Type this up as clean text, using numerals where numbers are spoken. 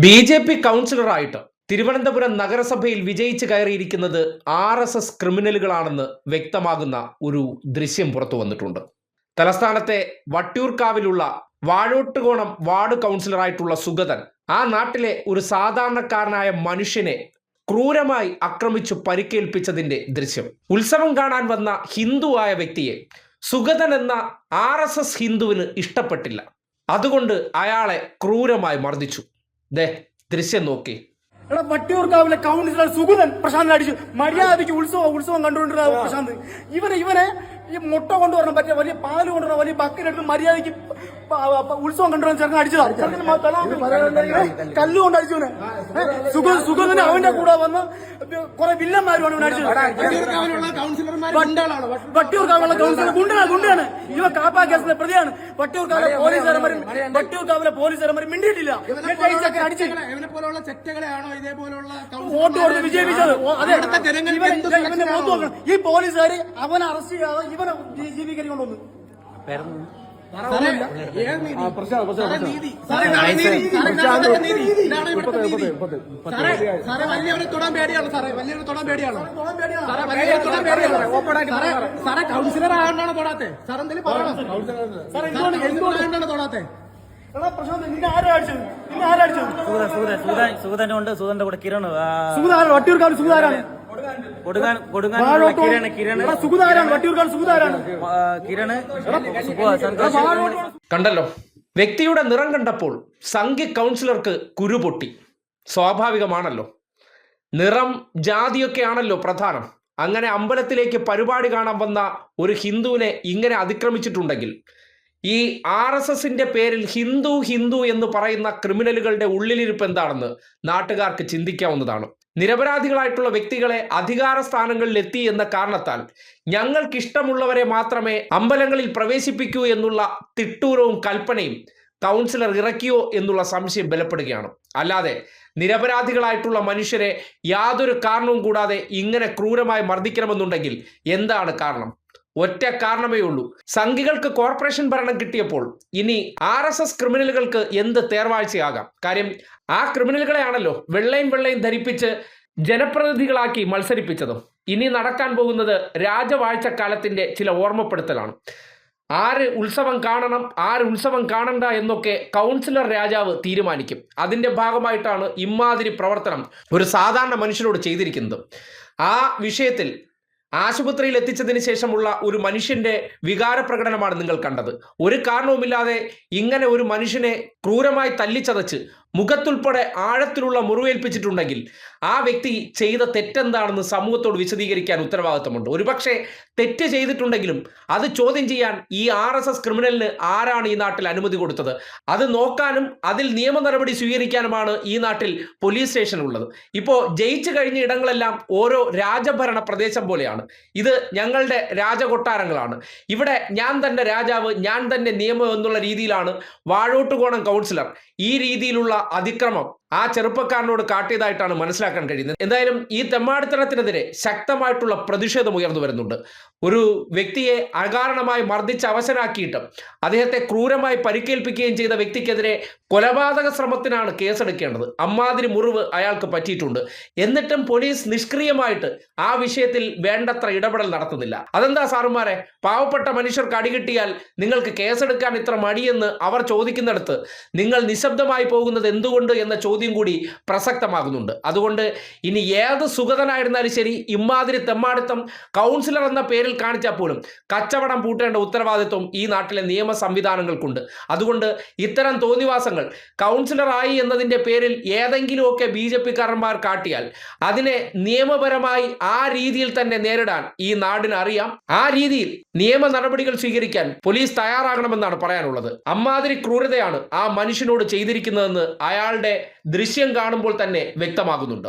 BJP. കൗൺസിലറായിട്ട് Thiruvananthapuram നഗരസഭയിൽ വിജയിച്ച് കയറിയിരിക്കുന്നത് RSS. ക്രിമിനലുകളാണെന്ന് വ്യക്തമാകുന്ന ഒരു ദൃശ്യം പുറത്തു വന്നിട്ടുണ്ട്. തലസ്ഥാനത്തെ വട്ടിയൂർക്കാവിലുള്ള വാഴോട്ടുകോണം വാർഡ് കൗൺസിലറായിട്ടുള്ള സുഗതൻ ആ നാട്ടിലെ ഒരു സാധാരണക്കാരനായ മനുഷ്യനെ ക്രൂരമായി ആക്രമിച്ചു പരിക്കേൽപ്പിച്ചതിന്റെ ദൃശ്യം. ഉത്സവം കാണാൻ വന്ന ഹിന്ദുവായ വ്യക്തിയെ സുഗതൻ എന്ന ആർ.എസ്.എസ്. ഹിന്ദുവിന് ഇഷ്ടപ്പെട്ടില്ല. അതുകൊണ്ട് അയാളെ ക്രൂരമായി മർദ്ദിച്ചു. ദൃശ്യം നോക്കി. വട്ടിയൂർക്കാവിലെ കൗൺസിലർ സുഗതൻ പ്രശാന്ത് അടിച്ചു. മര്യാദയ്ക്ക് ഉത്സവം കണ്ടുകൊണ്ടിരുന്ന പ്രശാന്ത് ഇവനെ ഈ മുട്ട കൊണ്ടുവരണം പറ്റിയ വലിയ പാല് കൊണ്ടുവരണം വലിയ ബക്കറ്റ് മര്യാദയ്ക്ക് ഉത്സവം കണ്ടുവരാൻ ചെറുക്കൻ അടിച്ചതാണ്. കല്ലുകൊണ്ട് അടിച്ചവന് സുഗതന് അവന്റെ കൂടെ വന്ന് കുറെ വില്ലന്മാരുമാണ് ഇവൻ അടിച്ചത്. വട്ടിയൂർക്കാവിലുള്ള കൗൺസിലർ ഗുണ്ടയാണ്. ഇവ കാപ്പാ കേസിലെ പ്രതിയാണ്. വട്ടിയൂർക്കാവിലെ പോലീസുകാരന്മാർ മിണ്ടിയിട്ടില്ല. വോട്ട് കൊടുത്ത് വിജയിപ്പിച്ചത്. ഈ പോലീസുകാർ അവനെ അറസ്റ്റ് ചെയ്യാതെ ഇവനെ ജീവിക്കരി കൊണ്ടുവന്നു. കൗൺസിലർ ആയതുകൊണ്ടാണ് തൊടാത്തെ. സാർ എന്തെങ്കിലും പറയണം. എന്തുകൊണ്ടാണ് തൊടാത്തെ? സുഗതനുണ്ട്. സുഗതന്റെ കൂടെ കിരൺ. വട്ടിയൂർക്കാവ് സുഗതാരാണ്. കണ്ടല്ലോ, വ്യക്തിയുടെ നിറം കണ്ടപ്പോൾ സംഘി കൗൺസിലർക്ക് കുരുപൊട്ടി. സ്വാഭാവികമാണല്ലോ, നിറം ജാതിയൊക്കെ ആണല്ലോ പ്രധാനം. അങ്ങനെ അമ്പലത്തിലേക്ക് പരിപാടി കാണാൻ വന്ന ഒരു ഹിന്ദുവിനെ ഇങ്ങനെ അതിക്രമിച്ചിട്ടുണ്ടെങ്കിൽ ഈ ആർ.എസ്.എസിന്റെ പേരിൽ ഹിന്ദു എന്ന് പറയുന്ന ക്രിമിനലുകളുടെ ഉള്ളിലിരിപ്പ് എന്താണെന്ന് നാട്ടുകാർക്ക് ചിന്തിക്കാവുന്നതാണ്. നിരപരാധികളായിട്ടുള്ള വ്യക്തികളെ അധികാര സ്ഥാനങ്ങളിൽ എത്തി എന്ന കാരണത്താൽ ഞങ്ങൾക്കിഷ്ടമുള്ളവരെ മാത്രമേ അമ്പലങ്ങളിൽ പ്രവേശിപ്പിക്കൂ എന്നുള്ള തിട്ടൂരവും കൽപ്പനയും കൗൺസിലർ ഇറക്കിയോ എന്നുള്ള സംശയം ബലപ്പെടുകയാണ്. അല്ലാതെ നിരപരാധികളായിട്ടുള്ള മനുഷ്യരെ യാതൊരു കാരണവും കൂടാതെ ഇങ്ങനെ ക്രൂരമായി മർദ്ദിക്കണമെന്നുണ്ടെങ്കിൽ എന്താണ് കാരണം? ഒറ്റ കാരണമേ ഉള്ളൂ. സംഘികൾക്ക് കോർപ്പറേഷൻ ഭരണം കിട്ടിയപ്പോൾ ഇനി ആർ.എസ്.എസ്. ക്രിമിനലുകൾക്ക് എന്ത് തേർവാഴ്ചയാകാം? കാര്യം ആ ക്രിമിനലുകളെയാണല്ലോ വെള്ളയും ധരിപ്പിച്ച് ജനപ്രതിനിധികളാക്കി മത്സരിപ്പിച്ചതും. ഇനി നടക്കാൻ പോകുന്നത് രാജവാഴ്ചക്കാലത്തിന്റെ ചില ഓർമ്മപ്പെടുത്തലാണ്. ആര് ഉത്സവം കാണണം, ആര് ഉത്സവം കാണണ്ട എന്നൊക്കെ കൗൺസിലർ രാജാവ് തീരുമാനിക്കും. അതിന്റെ ഭാഗമായിട്ടാണ് ഇമാതിരി പ്രവർത്തനം ഒരു സാധാരണ മനുഷ്യനോട് ചെയ്തിരിക്കുന്നത്. ആ വിഷയത്തിൽ ആശുപത്രിയിൽ എത്തിച്ചതിന് ശേഷമുള്ള ഒരു മനുഷ്യന്റെ വികാര പ്രകടനമാണ് നിങ്ങൾ കണ്ടത്. ഒരു കാരണവുമില്ലാതെ ഇങ്ങനെ ഒരു മനുഷ്യനെ ക്രൂരമായി തല്ലിച്ചതച്ച് മുഖത്തുൾപ്പെടെ ആഴത്തിലുള്ള മുറിവേൽപ്പിച്ചിട്ടുണ്ടെങ്കിൽ ആ വ്യക്തി ചെയ്ത തെറ്റെന്താണെന്ന് സമൂഹത്തോട് വിശദീകരിക്കാൻ ഉത്തരവാദിത്തമുണ്ട്. ഒരുപക്ഷെ തെറ്റ് ചെയ്തിട്ടുണ്ടെങ്കിലും അത് ചോദ്യം ചെയ്യാൻ ഈ ആർ.എസ്.എസ്. ക്രിമിനലിന് ആരാണ് ഈ നാട്ടിൽ അനുമതി കൊടുത്തത്? അത് നോക്കാനും അതിൽ നിയമ നടപടി സ്വീകരിക്കാനുമാണ് ഈ നാട്ടിൽ പോലീസ് സ്റ്റേഷൻ ഉള്ളത്. ഇപ്പോൾ ജയിച്ചു കഴിഞ്ഞ ഇടങ്ങളെല്ലാം ഓരോ രാജഭരണ പ്രദേശം പോലെയാണ്. ഇത് ഞങ്ങളുടെ രാജകൊട്ടാരങ്ങളാണ്. ഇവിടെ ഞാൻ തന്നെ രാജാവ്, ഞാൻ തന്നെ നിയമം എന്നുള്ള രീതിയിലാണ് വാഴോട്ടുകോണം കൗൺസിലർ ഈ രീതിയിലുള്ള അതിക്രമം ആ ചെറുപ്പക്കാരനോട് കാട്ടിയതായിട്ടാണ് മനസ്സിലാക്കാൻ കഴിയുന്നത്. എന്തായാലും ഈ തെമ്മാടിത്തരത്തിനെതിരെ ശക്തമായിട്ടുള്ള പ്രതിഷേധം ഉയർന്നു വരുന്നുണ്ട്. ഒരു വ്യക്തിയെ അകാരണമായി മർദ്ദിച്ച് അവശനാക്കിയിട്ട് അദ്ദേഹത്തെ ക്രൂരമായി പരിക്കേൽപ്പിക്കുകയും ചെയ്ത വ്യക്തിക്കെതിരെ കൊലപാതക ശ്രമത്തിനാണ് കേസെടുക്കേണ്ടത്. അമ്മാതിരി മുറിവ് അയാൾക്ക് പറ്റിയിട്ടുണ്ട്. എന്നിട്ടും പോലീസ് നിഷ്ക്രിയമായിട്ട് ആ വിഷയത്തിൽ വേണ്ടത്ര ഇടപെടൽ നടത്തുന്നില്ല. അതെന്താ സാറുമാരെ? പാവപ്പെട്ട മനുഷ്യർക്ക് അടികിട്ടിയാൽ നിങ്ങൾക്ക് കേസെടുക്കാൻ ഇത്ര മടിയെന്ന് അവർ ചോദിക്കുന്നിടത്ത് നിങ്ങൾ നിശബ്ദമായി പോകുന്നത് എന്തുകൊണ്ട് എന്ന ചോദ്യം കൂടി പ്രസക്തമാകുന്നുണ്ട്. അതുകൊണ്ട് ഇനി ഏത് സുഗതനായിരുന്നാലും ശരി, ഇമാതിരി തെമ്മാടിത്തം കൗൺസിലർ എന്ന പേരിൽ കാണിച്ചാൽ പോലും കച്ചവടം പൂട്ടേണ്ട ഉത്തരവാദിത്വം ഈ നാട്ടിലെ നിയമ സംവിധാനങ്ങൾക്കുണ്ട്. അതുകൊണ്ട് ഇത്തരം തോന്നിവാസങ്ങൾ കൗൺസിലറായി എന്നതിൻ്റെ പേരിൽ ഏതെങ്കിലുമൊക്കെ ബി.ജെ.പിക്കാരന്മാർ കാട്ടിയാൽ അതിനെ നിയമപരമായി ആ രീതിയിൽ തന്നെ നേരിടാൻ ഈ നാടിന് അറിയാം. ആ രീതിയിൽ നിയമ നടപടികൾ സ്വീകരിക്കാൻ പോലീസ് തയ്യാറാകണമെന്നാണ് പറയാനുള്ളത്. അമ്മാതിരി ക്രൂരതയാണ് ആ മനുഷ്യനോട് ചെയ്തിരിക്കുന്നതെന്ന് അയാളുടെ ദൃശ്യം കാണുമ്പോൾ തന്നെ വ്യക്തമാകുന്നുണ്ട്.